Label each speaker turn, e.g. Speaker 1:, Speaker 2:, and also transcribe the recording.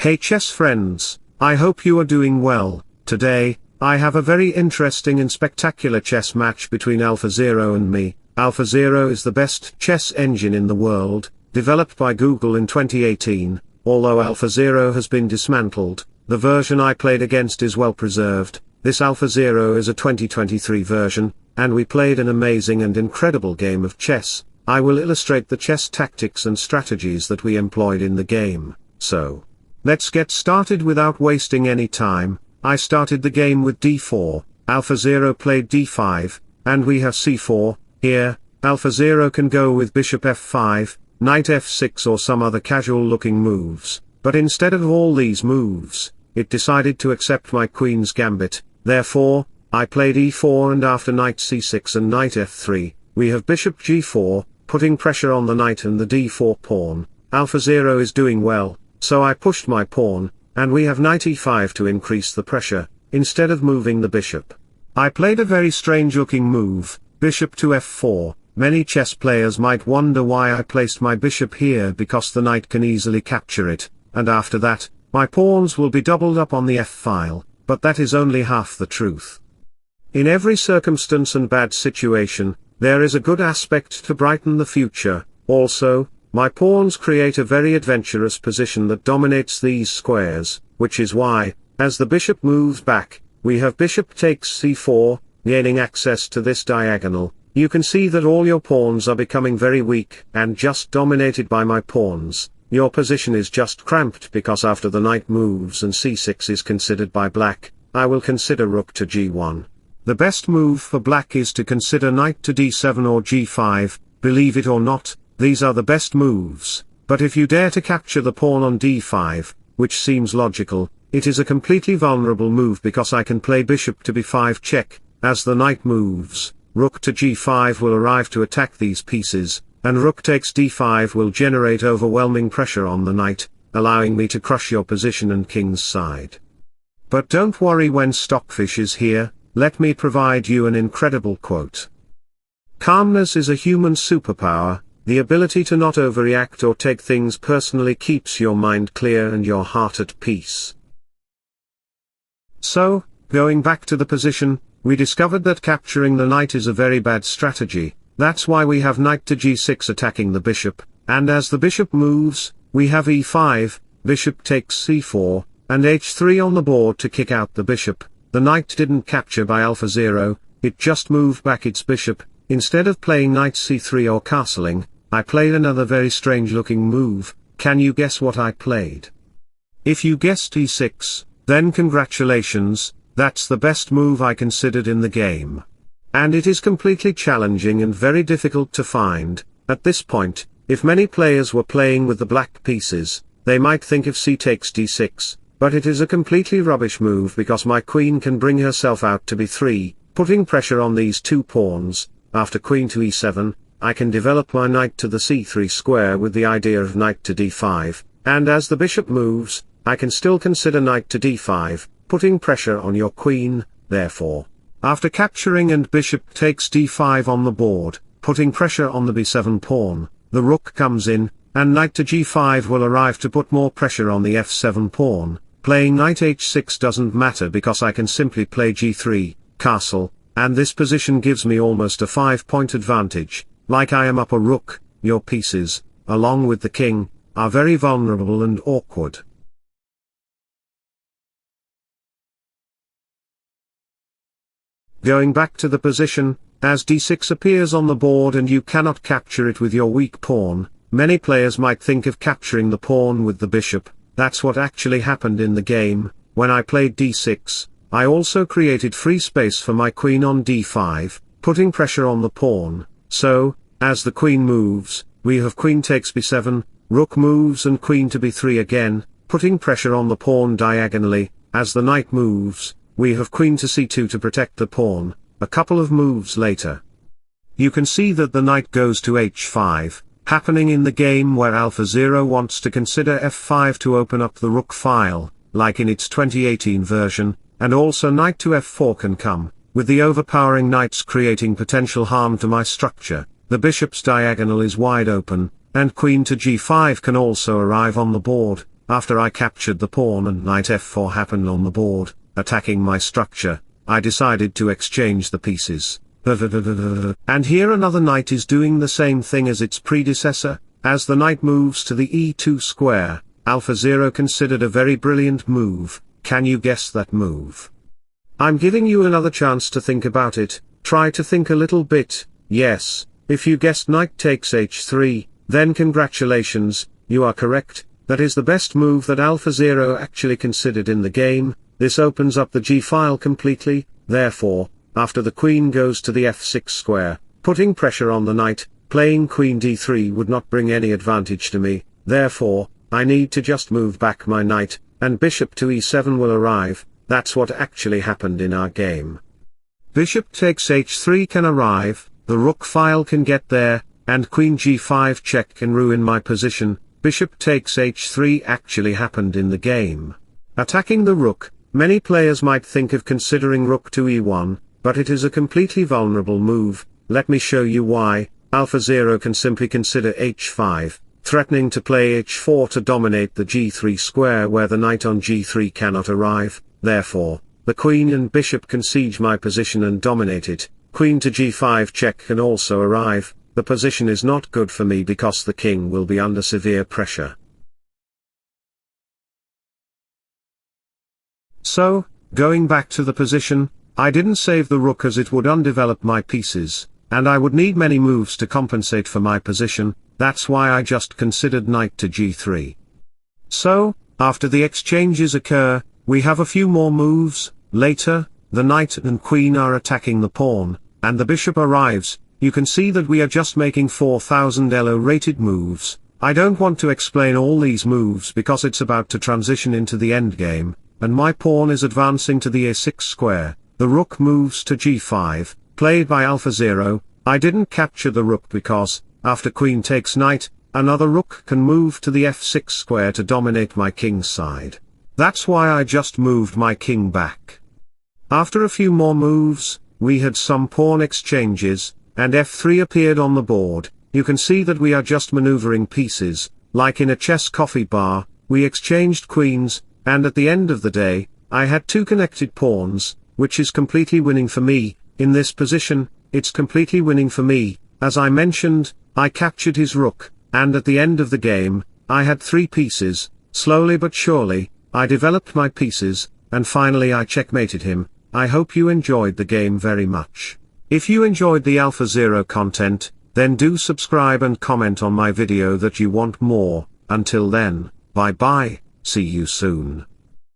Speaker 1: Hey chess friends, I hope you are doing well. Today, I have a very interesting and spectacular chess match between AlphaZero and me. AlphaZero is the best chess engine in the world, developed by Google in 2018. Although AlphaZero has been dismantled, the version I played against is well preserved. This AlphaZero is a 2023 version, and we played an amazing and incredible game of chess. I will illustrate the chess tactics and strategies that we employed in the game. So, let's get started without wasting any time. I started the game with d4, AlphaZero played d5, and we have c4. Here, AlphaZero can go with bishop f5, knight f6 or some other casual looking moves, but instead of all these moves, it decided to accept my queen's gambit. Therefore, I played e4 and after knight c6 and knight f3, we have bishop g4, putting pressure on the knight and the d4 pawn. AlphaZero is doing well, so I pushed my pawn, and we have knight e5 to increase the pressure, instead of moving the bishop. I played a very strange looking move, bishop to f4. Many chess players might wonder why I placed my bishop here, because the knight can easily capture it, and after that, my pawns will be doubled up on the f-file, but that is only half the truth. In every circumstance and bad situation, there is a good aspect to brighten the future. Also, my pawns create a very adventurous position that dominates these squares, which is why, as the bishop moves back, we have bishop takes c4, gaining access to this diagonal. You can see that all your pawns are becoming very weak and just dominated by my pawns. Your position is just cramped because after the knight moves and c6 is considered by black, I will consider rook to g1. The best move for black is to consider knight to d7 or g5, believe it or not, these are the best moves, but if you dare to capture the pawn on d5, which seems logical, it is a completely vulnerable move because I can play bishop to b5 check. As the knight moves, rook to g5 will arrive to attack these pieces, and rook takes d5 will generate overwhelming pressure on the knight, allowing me to crush your position and king's side. But don't worry when Stockfish is here, let me provide you an incredible quote. Calmness is a human superpower, the ability to not overreact or take things personally keeps your mind clear and your heart at peace. So, going back to the position, we discovered that capturing the knight is a very bad strategy. That's why we have knight to g6 attacking the bishop, and as the bishop moves, we have e5, bishop takes c4, and h3 on the board to kick out the bishop. The knight didn't capture by AlphaZero, it just moved back its bishop. Instead of playing knight c3 or castling, I played another very strange looking move. Can you guess what I played? If you guessed e6, then congratulations, that's the best move I considered in the game. And it is completely challenging and very difficult to find. At this point, if many players were playing with the black pieces, they might think of c takes d6, but it is a completely rubbish move because my queen can bring herself out to b3, putting pressure on these two pawns. After queen to e7, I can develop my knight to the c3 square with the idea of knight to d5, and as the bishop moves, I can still consider knight to d5, putting pressure on your queen. Therefore, after capturing and bishop takes d5 on the board, putting pressure on the b7 pawn, the rook comes in, and knight to g5 will arrive to put more pressure on the f7 pawn. Playing knight h6 doesn't matter because I can simply play g3, castle, and this position gives me almost a 5-point advantage. Like I am up a rook, your pieces, along with the king, are very vulnerable and awkward. Going back to the position, as d6 appears on the board and you cannot capture it with your weak pawn, many players might think of capturing the pawn with the bishop. That's what actually happened in the game. When I played d6, I also created free space for my queen on d5, putting pressure on the pawn. So, as the queen moves, we have queen takes b7, rook moves and queen to b3 again, putting pressure on the pawn diagonally. As the knight moves, we have queen to c2 to protect the pawn. A couple of moves later, you can see that the knight goes to h5, happening in the game where AlphaZero wants to consider f5 to open up the rook file, like in its 2018 version, and also knight to f4 can come, with the overpowering knights creating potential harm to my structure. The bishop's diagonal is wide open, and queen to g5 can also arrive on the board. after I captured the pawn and knight f4 happened on the board, attacking my structure, I decided to exchange the pieces. And here another knight is doing the same thing as its predecessor. As the knight moves to the e2 square, AlphaZero considered a very brilliant move. Can you guess that move? I'm giving you another chance to think about it. Try to think a little bit. Yes, if you guessed knight takes h3, then congratulations, you are correct. That is the best move that AlphaZero actually considered in the game. This opens up the g-file completely. Therefore, after the queen goes to the f6 square, putting pressure on the knight, playing queen d3 would not bring any advantage to me. Therefore, I need to just move back my knight, and bishop to e7 will arrive. That's what actually happened in our game. Bishop takes h3 can arrive, the rook file can get there, and queen g5 check can ruin my position. Bishop takes h3 actually happened in the game. Attacking the rook, many players might think of considering rook to e1, but it is a completely vulnerable move. Let me show you why. AlphaZero can simply consider h5, threatening to play h4 to dominate the g3 square where the knight on g3 cannot arrive. Therefore, the queen and bishop can siege my position and dominate it. Queen to g5 check can also arrive. The position is not good for me because the king will be under severe pressure. So, going back to the position, I didn't save the rook as it would undevelop my pieces, and I would need many moves to compensate for my position. That's why I just considered knight to g3. So, after the exchanges occur, we have a few more moves. Later, the knight and queen are attacking the pawn, and the bishop arrives. You can see that we are just making 4000 elo rated moves. I don't want to explain all these moves because it's about to transition into the endgame, and my pawn is advancing to the a6 square. The rook moves to g5, played by AlphaZero. I didn't capture the rook because, after queen takes knight, another rook can move to the f6 square to dominate my king's side. That's why I just moved my king back. After a few more moves, we had some pawn exchanges, and f3 appeared on the board. You can see that we are just maneuvering pieces, like in a chess coffee bar. We exchanged queens, and at the end of the day, I had two connected pawns, which is completely winning for me. In this position, it's completely winning for me. As I mentioned, I captured his rook, and at the end of the game, I had three pieces. Slowly but surely, I developed my pieces, and finally I checkmated him. I hope you enjoyed the game very much. If you enjoyed the AlphaZero content, then do subscribe and comment on my video that you want more. Until then, bye bye, see you soon.